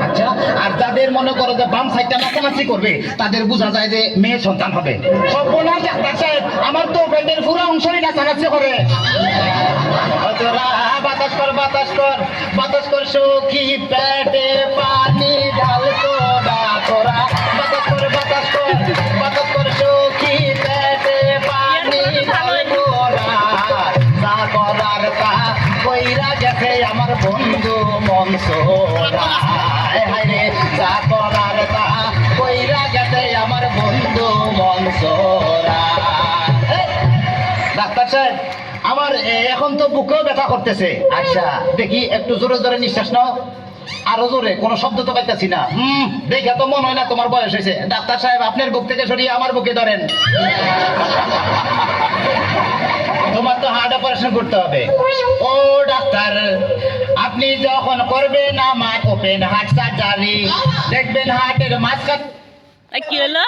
আচ্ছা, আর যাদের মনে করো যে বাম সাইডটা নাচানাচি করবে তাদের বোঝা যায় যে মেয়ে সন্তান হবে। সর্বনাশ ডাক্তার সাহেব, আমার তো পেটের পুরো অংশই নাচানাচি করে। তোরা বাতাস কর বাতাস কর বাতাস কর সখী, পেটে পানি ঢাল তোরা, তোরা বাতাস কর বাতাস কর বাতাস কর সখী, পেটে পানি ঢাল তোরা, যা করার তা কইরা গেছে আমার বন্ধু মনসুরা, হায় রে যা করার তা কইরা গেছে আমার বন্ধু মনসুরা। ডাক্তার সাহেব, আমার এখন তো বুকেও ব্যথা করতেছে। আচ্ছা দেখি একটু জোরে জোরে নিঃশ্বাস নাও, আরো জোরে, কোনো শব্দ তো পাইতেছি না। দেখে তো মনে হয় না তোমার বয়স হয়েছে। ডাক্তার সাহেব, আপনার বুক থেকে সরিয়ে আমার বুকে ধরেন। তোমার তো হার্ট অপারেশন করতে হবে। ও ডাক্তার, আপনি যখন করবেন আমার ওপেন হার্ট সার্জারি, দেখবেন হার্টের মাঝখান কি হলো?